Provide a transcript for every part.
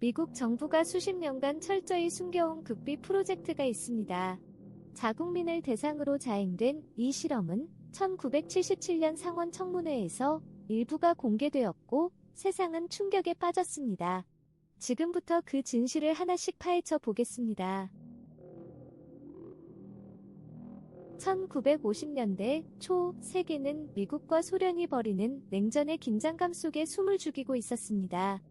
미국 정부가 수십 년간 철저히 숨겨온 극비 프로젝트가 있습니다. 자국민을 대상으로 자행된 이 실험은 1977년 상원 청문회에서 일부가 공개되었고 세상은 충격에 빠졌습니다. 지금부터 그 진실을 하나씩 파헤쳐 보겠습니다. 1950년대 초 세계는 미국과 소련이 벌이는 냉전의 긴장감 속에 숨을 죽이고 있었습니다.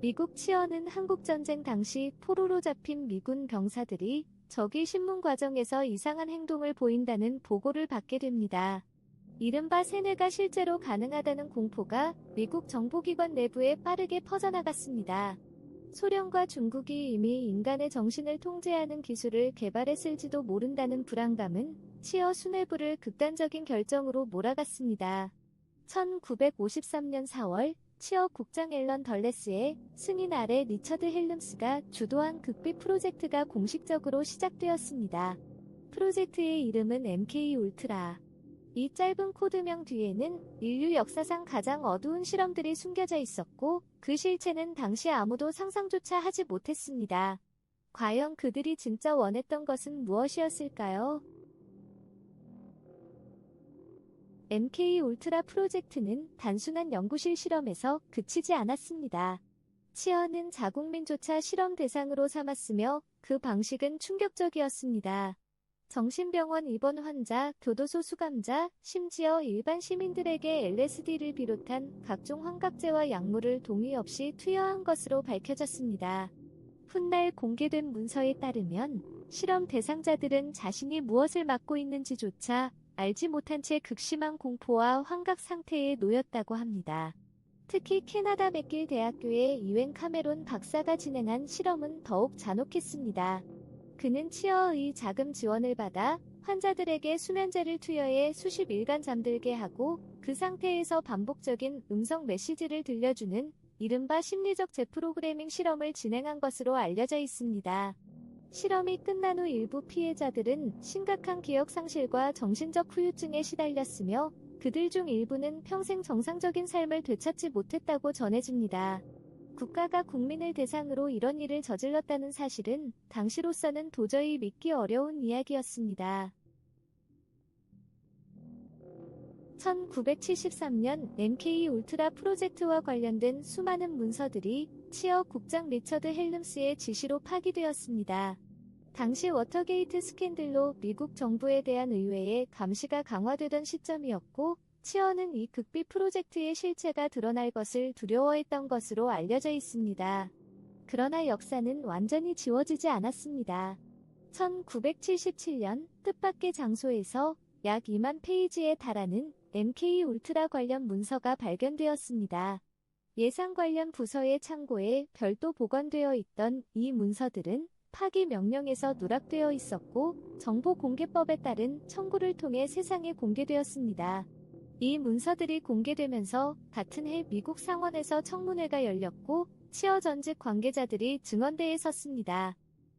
미국 치어는 한국전쟁 당시 포로로 잡힌 미군 병사들이 적이 신문 과정에서 이상한 행동을 보인다는 보고를 받게 됩니다. 이른바 세뇌가 실제로 가능하다는 공포가 미국 정보기관 내부에 빠르게 퍼져나갔습니다. 소련과 중국이 이미 인간의 정신을 통제하는 기술을 개발했을지도 모른다는 불안감은 치어 수뇌부를 극단적인 결정으로 몰아갔습니다. 1953년 4월 치어 국장 앨런 덜레스의 승인 아래 리처드 헬름스가 주도한 극비 프로젝트가 공식적으로 시작되었습니다. 프로젝트의 이름은 MK 울트라. 이 짧은 코드명 뒤에는 인류 역사상 가장 어두운 실험들이 숨겨져 있었고 그 실체는 당시 아무도 상상조차 하지 못했습니다. 과연 그들이 진짜 원했던 것은 무엇이었을까요? MK 울트라 프로젝트는 단순한 연구실 실험에서 그치지 않았습니다. 치어는 자국민조차 실험 대상으로 삼았으며 그 방식은 충격적이었습니다. 정신병원 입원 환자, 교도소 수감자, 심지어 일반 시민들에게 LSD를 비롯한 각종 환각제와 약물을 동의 없이 투여한 것으로 밝혀졌습니다. 훗날 공개된 문서에 따르면 실험 대상자들은 자신이 무엇을 맡고 있는지조차 알지 못한 채 극심한 공포와 환각 상태에 놓였다고 합니다. 특히 캐나다 맥길 대학교의 이웬 카메론 박사가 진행한 실험은 더욱 잔혹했습니다. 그는 치어의 자금 지원을 받아 환자들에게 수면제를 투여해 수십 일간 잠들게 하고 그 상태에서 반복적인 음성 메시지를 들려주는 이른바 심리적 재프로그래밍 실험을 진행한 것으로 알려져 있습니다. 실험이 끝난 후 일부 피해자들은 심각한 기억 상실과 정신적 후유증에 시달렸으며 그들 중 일부는 평생 정상적인 삶을 되찾지 못했다고 전해집니다. 국가가 국민을 대상으로 이런 일을 저질렀다는 사실은 당시로서는 도저히 믿기 어려운 이야기였습니다. 1973년 MK 울트라 프로젝트와 관련된 수많은 문서들이 치어 국장 리처드 헬름스의 지시로 파기되었습니다. 당시 워터게이트 스캔들로 미국 정부에 대한 의회의 감시가 강화되던 시점이었고 치어는 이 극비 프로젝트의 실체가 드러날 것을 두려워했던 것으로 알려져 있습니다. 그러나 역사는 완전히 지워지지 않았습니다. 1977년 뜻밖의 장소에서 약 2만 페이지에 달하는 MK 울트라 관련 문서가 발견되었습니다. 예산 관련 부서의 창고에 별도 보관되어 있던 이 문서들은 파기 명령에서 누락되어 있었고 정보공개법에 따른 청구를 통해 세상에 공개되었습니다. 이 문서들이 공개되면서 같은 해 미국 상원에서 청문회가 열렸고 치어 전직 관계자들이 증언대에 섰습니다.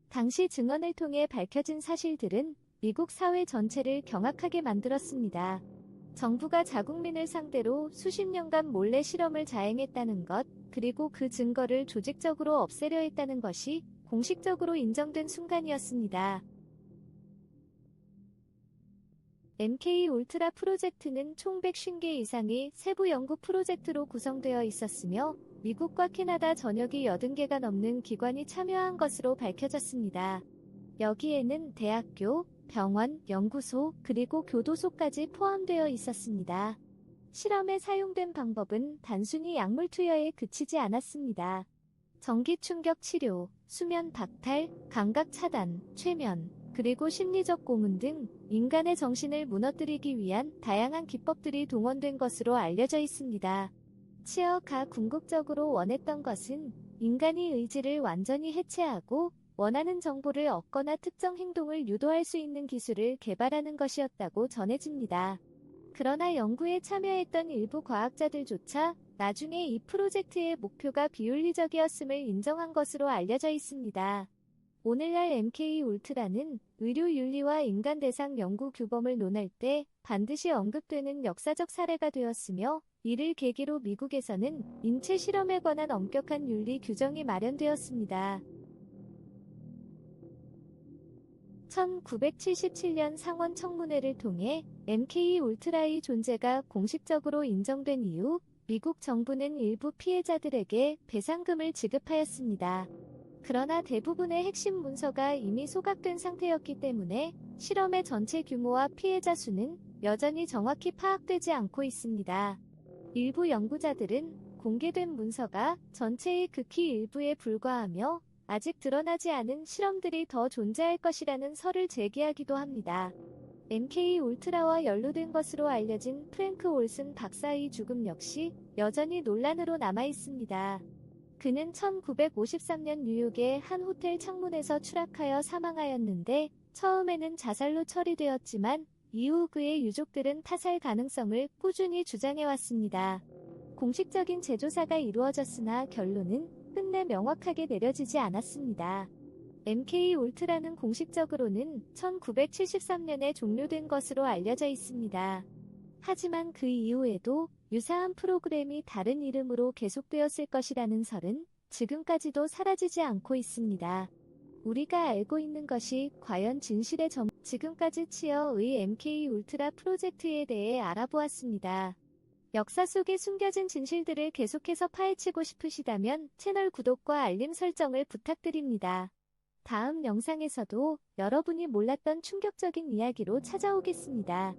당시 증언을 통해 밝혀진 사실들은 미국 사회 전체를 경악하게 만들었습니다. 정부가 자국민을 상대로 수십 년간 몰래 실험을 자행했다는 것, 그리고 그 증거를 조직적으로 없애려 했다는 것이 공식적으로 인정된 순간이었습니다. MK 울트라 프로젝트는 총 150개 이상의 세부 연구 프로젝트로 구성되어 있었으며 미국과 캐나다 전역이 80개가 넘는 기관이 참여한 것으로 밝혀졌습니다. 여기에는 대학교, 병원, 연구소, 그리고 교도소까지 포함되어 있었습니다. 실험에 사용된 방법은 단순히 약물 투여에 그치지 않았습니다. 전기 충격 치료, 수면 박탈, 감각 차단, 최면, 그리고 심리적 고문 등 인간의 정신을 무너뜨리기 위한 다양한 기법들이 동원된 것으로 알려져 있습니다. 치어가 궁극적으로 원했던 것은 인간이 의지를 완전히 해체하고 원하는 정보를 얻거나 특정 행동을 유도할 수 있는 기술을 개발하는 것이었다고 전해집니다. 그러나 연구에 참여했던 일부 과학자들조차 나중에 이 프로젝트의 목표가 비윤리적이었음을 인정한 것으로 알려져 있습니다. 오늘날 MK 울트라는 의료 윤리와 인간 대상 연구 규범을 논할 때 반드시 언급되는 역사적 사례가 되었으며, 이를 계기로 미국에서는 인체 실험에 관한 엄격한 윤리 규정이 마련되었습니다. 1977년 상원 청문회를 통해 MK 울트라의 존재가 공식적으로 인정된 이후 미국 정부는 일부 피해자들에게 배상금을 지급하였습니다. 그러나 대부분의 핵심 문서가 이미 소각된 상태였기 때문에 실험의 전체 규모와 피해자 수는 여전히 정확히 파악되지 않고 있습니다. 일부 연구자들은 공개된 문서가 전체의 극히 일부에 불과하며 아직 드러나지 않은 실험들이 더 존재할 것이라는 설을 제기하기도 합니다. MK 울트라와 연루된 것으로 알려진 프랭크 올슨 박사의 죽음 역시 여전히 논란으로 남아 있습니다. 그는 1953년 뉴욕의 한 호텔 창문에서 추락하여 사망하였는데, 처음에는 자살로 처리되었지만 이후 그의 유족들은 타살 가능성을 꾸준히 주장해왔습니다. 공식적인 재조사가 이루어졌으나 결론은 끝내 명확하게 내려지지 않았습니다. MK 울트라는 공식적으로는 1973년에 종료된 것으로 알려져 있습니다. 하지만 그 이후에도 유사한 프로그램이 다른 이름으로 계속되었을 것이라는 설은 지금까지도 사라지지 않고 있습니다. 우리가 알고 있는 것이 과연 진실의 지금까지 치어의 MK 울트라 프로젝트에 대해 알아보았습니다. 역사 속에 숨겨진 진실들을 계속해서 파헤치고 싶으시다면 채널 구독과 알림 설정을 부탁드립니다. 다음 영상에서도 여러분이 몰랐던 충격적인 이야기로 찾아오겠습니다.